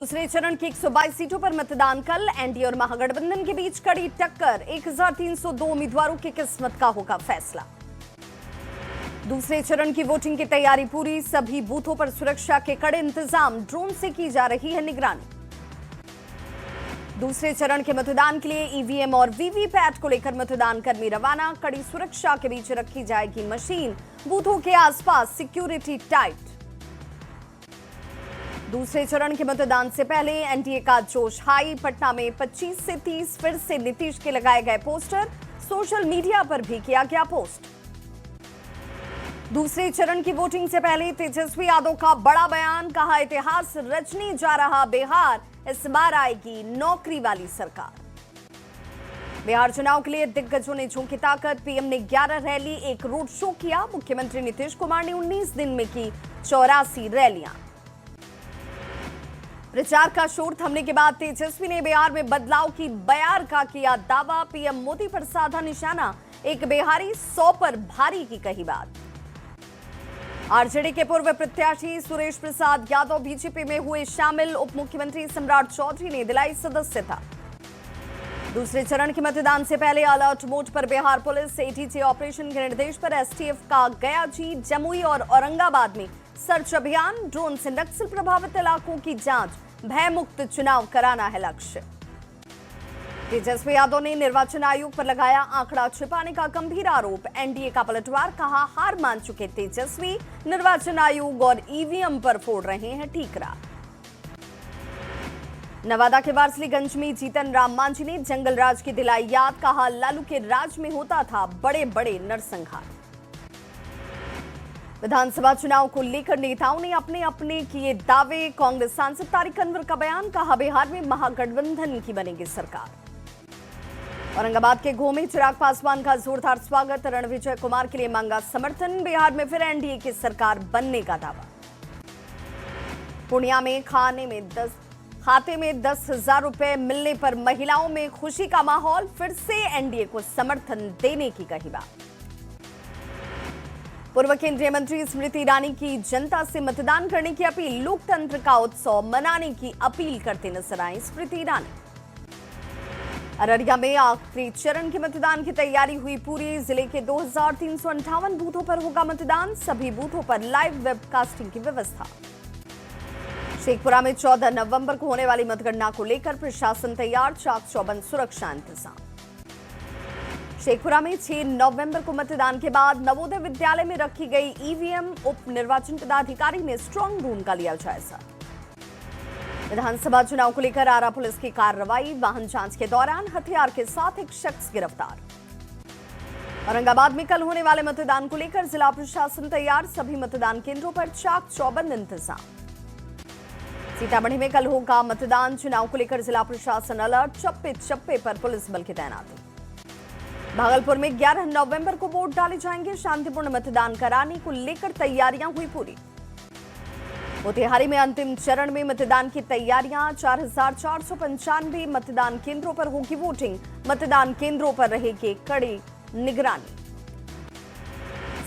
दूसरे चरण की 122 सीटों पर मतदान कल। एनडीए और महागठबंधन के बीच कड़ी टक्कर। 1302 उम्मीदवारों की किस्मत का होगा फैसला। दूसरे चरण की वोटिंग की तैयारी पूरी। सभी बूथों पर सुरक्षा के कड़े इंतजाम। ड्रोन से की जा रही है निगरानी। दूसरे चरण के मतदान के लिए ईवीएम और वीवीपैट को लेकर मतदान कर्मी रवाना। कड़ी सुरक्षा के बीच रखी जाएगी मशीन। बूथों के आसपास सिक्योरिटी टाइट। दूसरे चरण के मतदान से पहले एनडीए का जोश हाई। पटना में 25 से 30 फिर से नीतीश के लगाए गए पोस्टर। सोशल मीडिया पर भी किया गया पोस्ट। दूसरे चरण की वोटिंग से पहले तेजस्वी यादव का बड़ा बयान। कहा, इतिहास रचने जा रहा बिहार, इस बार आएगी नौकरी वाली सरकार। बिहार चुनाव के लिए दिग्गजों ने झोंकी ताकत। पीएम ने 11 रैली, एक रोड शो किया। मुख्यमंत्री नीतीश कुमार ने 19 दिन में की 84 रैलियां। प्रचार का शोर थमने के बाद तेजस्वी ने बिहार में बदलाव की बयार का किया दावा। पीएम मोदी पर साधा निशाना। एक बिहारी 100 पर भारी की कही बात। आरजेडी के पूर्व प्रत्याशी सुरेश प्रसाद यादव बीजेपी में हुए शामिल। उप मुख्यमंत्री सम्राट चौधरी ने दिलाई सदस्यता। दूसरे चरण के मतदान से पहले अलर्ट मोड पर बिहार पुलिस। एटीजे ऑपरेशन के निर्देश पर एसटीएफ का गया जी, जमुई और औरंगाबाद में सर्च अभियान। ड्रोन से नक्सल प्रभावित इलाकों की जांच। भयमुक्त चुनाव कराना है लक्ष्य। तेजस्वी यादव ने निर्वाचन आयोग पर लगाया आंकड़ा छिपाने का गंभीर आरोप। एनडीए का पलटवार। कहा, हार मान चुके तेजस्वी, निर्वाचन आयोग और ईवीएम पर फोड़ रहे हैं ठीकरा। नवादा के वारसलीगंज में जीतन राम मांझी ने जंगल राज की दिलाई याद। कहा, लालू के राज में होता था बड़े बड़े नरसंहार। विधानसभा चुनाव को लेकर नेताओं ने अपने अपने किए दावे। कांग्रेस सांसद तारिक अनवर का बयान। कहा, बिहार में महागठबंधन की बनेगी सरकार। औरंगाबाद के गोह में चिराग पासवान का जोरदार स्वागत। रणविजय कुमार के लिए मांगा समर्थन। बिहार में फिर एनडीए की सरकार बनने का दावा। पूर्णिया में खाते में 10,000 रुपए मिलने पर महिलाओं में खुशी का माहौल। फिर से एनडीए को समर्थन देने की कही बात। पूर्व केंद्रीय मंत्री स्मृति ईरानी की जनता से मतदान करने की अपील। लोकतंत्र का उत्सव मनाने की अपील करते नजर आई स्मृति ईरानी। अररिया में आखिरी चरण के मतदान की तैयारी हुई पूरी। जिले के 2358 बूथों पर होगा मतदान। सभी बूथों पर लाइव वेबकास्टिंग की व्यवस्था। शेखपुरा में 14 नवंबर को होने वाली मतगणना को लेकर प्रशासन तैयार। चाक चौबंद सुरक्षा इंतजाम। शेखपुरा में 6 नवंबर को मतदान के बाद नवोदय विद्यालय में रखी गई ईवीएम। उप निर्वाचन पदाधिकारी ने स्ट्रांग रूम का लिया जायजा। विधानसभा चुनाव को लेकर आरा पुलिस की कार्रवाई। वाहन जांच के दौरान हथियार के साथ एक शख्स गिरफ्तार। औरंगाबाद में कल होने वाले मतदान को लेकर जिला प्रशासन तैयार। सभी मतदान केंद्रों पर चाक चौबंद इंतजाम। सीतामढ़ी में कल होगा मतदान। चुनाव को लेकर जिला प्रशासन अलर्ट। चप्पे चप्पे पर पुलिस बल की तैनाती। भागलपुर में 11 नवंबर को वोट डाले जाएंगे। शांतिपूर्ण मतदान कराने को लेकर तैयारियां हुई पूरी। मोतिहारी में अंतिम चरण में मतदान की तैयारियां। 4,495 मतदान केंद्रों पर होगी वोटिंग। मतदान केंद्रों पर रहेगी कड़ी निगरानी।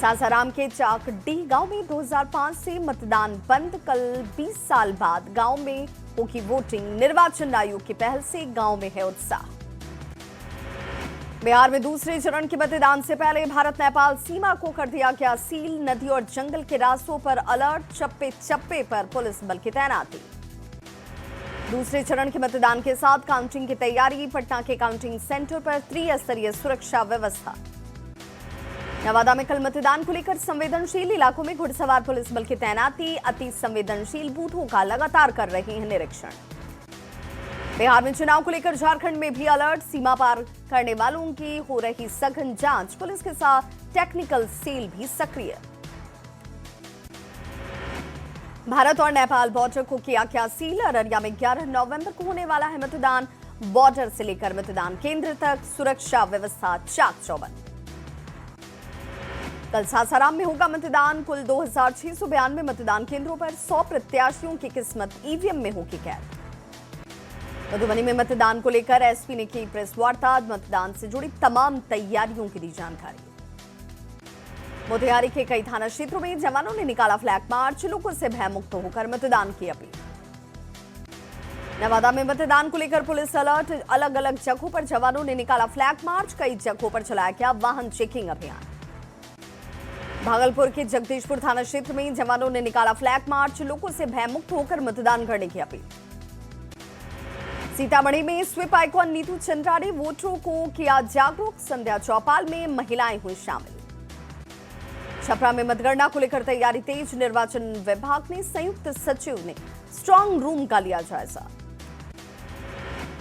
सासाराम के चाकडीह गांव में 2005 से मतदान बंद। कल 20 साल बाद गांव में होगी वोटिंग। निर्वाचन आयोग की पहल से गांव में है उत्साह। बिहार में दूसरे चरण के मतदान से पहले भारत नेपाल सीमा को कर दिया गया सील। नदी और जंगल के रास्तों पर अलर्ट। चप्पे चप्पे पर पुलिस बल की तैनाती। दूसरे चरण के मतदान के साथ काउंटिंग की तैयारी। पटना के काउंटिंग सेंटर पर त्रिस्तरीय सुरक्षा व्यवस्था। नवादा में कल मतदान को लेकर संवेदनशील इलाकों में घुड़सवार पुलिस बल की तैनाती। अति संवेदनशील बूथों का लगातार कर रहे हैं निरीक्षण। बिहार में चुनाव को लेकर झारखंड में भी अलर्ट। सीमा पार करने वालों की हो रही सघन जांच। पुलिस के साथ टेक्निकल सेल भी सक्रिय। भारत और नेपाल बॉर्डर को किया गया सील। अररिया में 11 नवंबर को होने वाला है मतदान। बॉर्डर से लेकर मतदान केंद्र तक सुरक्षा व्यवस्था चाक चौबंद। कल सासाराम में होगा मतदान। कुल 2692 मतदान केंद्रों पर 100 प्रत्याशियों की किस्मत ईवीएम में होगी कैद। मधुबनी में मतदान को लेकर एसपी ने की प्रेस वार्ता। मतदान से जुड़ी तमाम तैयारियों की दी जानकारी। मोतिहारी के कई थाना क्षेत्रों में जवानों ने निकाला फ्लैग मार्च। लोगों से भयमुक्त होकर मतदान की अपील। नवादा में मतदान को लेकर पुलिस अलर्ट, अलग अलग जगहों पर जवानों ने निकाला फ्लैग मार्च, कई जगहों पर चलाया गया वाहन चेकिंग अभियान। भागलपुर के जगदीशपुर थाना क्षेत्र में जवानों ने निकाला फ्लैग मार्च, लोगों से भयमुक्त होकर मतदान करने की अपील। सीतामढ़ी में स्वीप आइकॉन नीतू चंद्रा ने वोटरों को किया जागरूक, संध्या चौपाल में महिलाएं हुई शामिल। छपरा में मतगणना को लेकर तैयारी तेज, निर्वाचन विभाग ने संयुक्त सचिव ने स्ट्रांग रूम का लिया जायजा।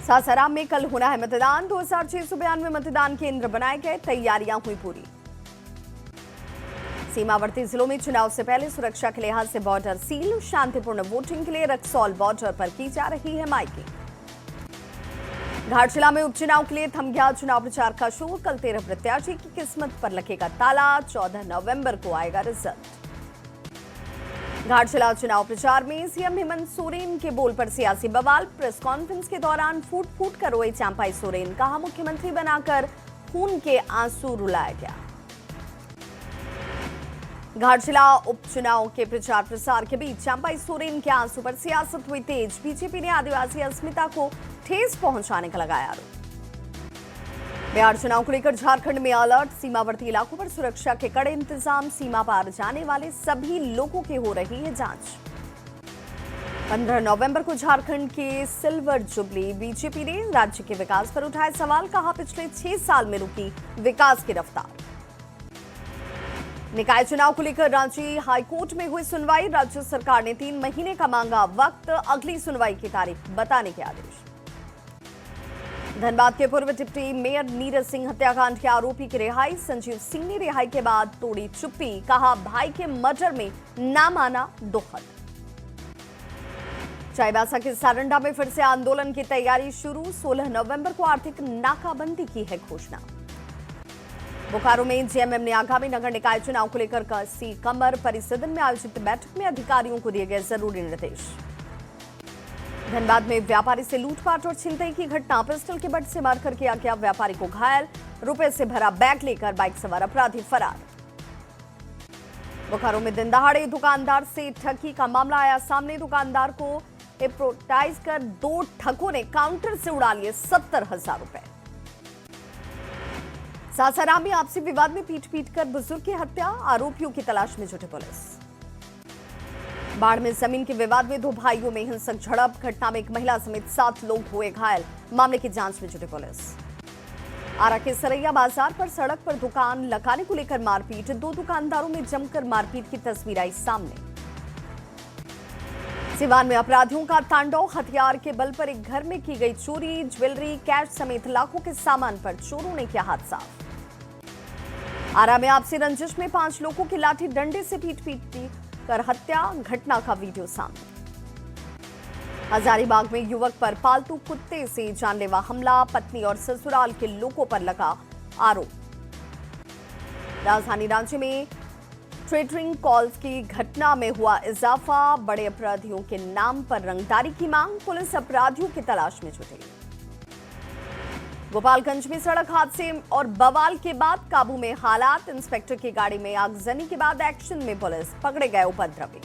सासाराम में कल होना है मतदान, 2692 मतदान केंद्र बनाए गए, तैयारियां हुई पूरी। सीमावर्ती जिलों में चुनाव से पहले सुरक्षा के लिहाज से बॉर्डर सील, शांतिपूर्ण वोटिंग के लिए रक्सौल बॉर्डर पर की जा रही है माइकिंग। घाटशिला में उपचुनाव के लिए थम गया चुनाव प्रचार का शोर, कल 13 प्रत्याशी की किस्मत पर लगेगा ताला, 14 नवंबर को आएगा रिजल्ट। घाटशिला चुनाव प्रचार में सीएम हेमंत सोरेन के बोल पर सियासी बवाल, प्रेस कॉन्फ्रेंस के दौरान फूट फूट कर रोए चांपाई सोरेन, कहा मुख्यमंत्री बनाकर खून के आंसू रुलाया गया। घाटशिला उपचुनाव के प्रचार प्रसार के बीच चांपाई सोरेन के आंसू पर सियासत हुई तेज, बीजेपी ने आदिवासी अस्मिता को ठेस पहुंचाने का लगाया आरोप। बिहार चुनाव को लेकर झारखंड में अलर्ट, सीमावर्ती इलाकों पर सुरक्षा के कड़े इंतजाम, सीमा पार जाने वाले सभी लोगों की हो रही है जांच। 15 नवंबर को झारखंड के सिल्वर जुबली, बीजेपी ने राज्य के विकास पर उठाए सवाल, कहा पिछले 6 साल में रुकी विकास की रफ्तार। निकाय चुनाव को लेकर रांची हाईकोर्ट में हुई सुनवाई, राज्य सरकार ने 3 महीने का मांगा वक्त, अगली सुनवाई की तारीख बताने के आदेश। धनबाद के पूर्व डिप्टी मेयर नीरज सिंह हत्याकांड के आरोपी की रिहाई, संजीव सिंह ने रिहाई के बाद तोड़ी चुप्पी, कहा भाई के मर्डर में नाम आना दुखद। चाईबासा के सारंडा में फिर से आंदोलन की तैयारी शुरू, 16 नवंबर को आर्थिक नाकाबंदी की है घोषणा। बोकारो में जेएमएम ने आगामी नगर निकाय चुनाव को लेकर कसी कमर, परिसदन में आयोजित बैठक में अधिकारियों को दिए गए जरूरी निर्देश। धनबाद में व्यापारी से लूटपाट और छिनतई की घटना, पिस्टल के बट से मारकर किया गया व्यापारी को घायल, रुपए से भरा बैग लेकर बाइक सवार अपराधी फरार। बोकारो में दिन दहाड़े दुकानदार से ठगी का मामला आया सामने, दुकानदार को हिप्नोटाइज कर 2 ठगों ने काउंटर से उड़ा लिए 70,000 रुपए। सासाराम में आपसी विवाद में पीट कर बुजुर्ग की हत्या, आरोपियों की तलाश में जुटी पुलिस। बाढ़ में जमीन के विवाद में 2 भाइयों में हिंसक झड़प, घटना में एक महिला समेत 7 लोग हुए घायल, मामले की जांच में जुटी पुलिस। आरा के सरैया बाजार पर सड़क पर दुकान लगाने को लेकर मारपीट, 2 दुकानदारों में जमकर मारपीट की तस्वीर आई सामने। सिवान में अपराधियों का तांडव, हथियार के बल पर एक घर में की गई चोरी, ज्वेलरी, कैश समेत लाखों के सामान पर चोरों ने किया हाथ साफ। आरा में आपसी रंजिश में 5 लोगों की लाठी डंडे से पीट कर हत्या, घटना का वीडियो सामने। हजारीबाग में युवक पर पालतू कुत्ते से जानलेवा हमला, पत्नी और ससुराल के लोगों पर लगा आरोप। राजधानी रांची में ट्रेडरिंग कॉल्स की घटना में हुआ इजाफा, बड़े अपराधियों के नाम पर रंगदारी की मांग, पुलिस अपराधियों की तलाश में जुटी। गोपालगंज में सड़क हादसे और बवाल के बाद काबू में हालात, इंस्पेक्टर की गाड़ी में आगजनी के बाद एक्शन में पुलिस, पकड़े गए उपद्रवी।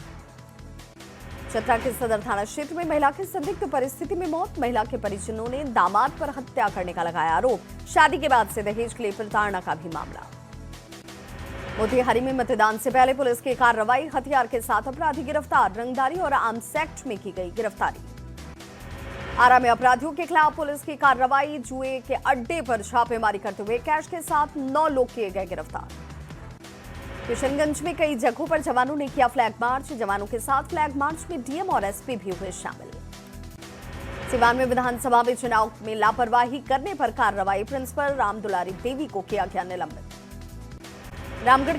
चतरा के सदर थाना क्षेत्र में महिला की संदिग्ध परिस्थिति में मौत, महिला के परिजनों ने दामाद पर हत्या करने का लगाया आरोप, शादी के बाद से दहेज के लिए प्रताड़ना का भी मामला। मोतिहारी में मतदान से पहले पुलिस की कार्रवाई, हथियार के साथ अपराधी गिरफ्तार, रंगदारी और आर्म्स एक्ट में की गई गिरफ्तारी। आरा में अपराधियों के खिलाफ पुलिस की कार्रवाई, जुए के अड्डे पर छापेमारी करते हुए कैश के साथ 9 लोग किए गए गिरफ्तार। किशनगंज में कई जगहों पर जवानों ने किया फ्लैग मार्च, जवानों के साथ फ्लैग मार्च में डीएम और एसपी भी हुए शामिल। सिवान में विधानसभा में चुनाव में लापरवाही करने पर कार्रवाई, प्रिंसिपल रामदुलारी देवी को किया गया निलंबित। रामगढ़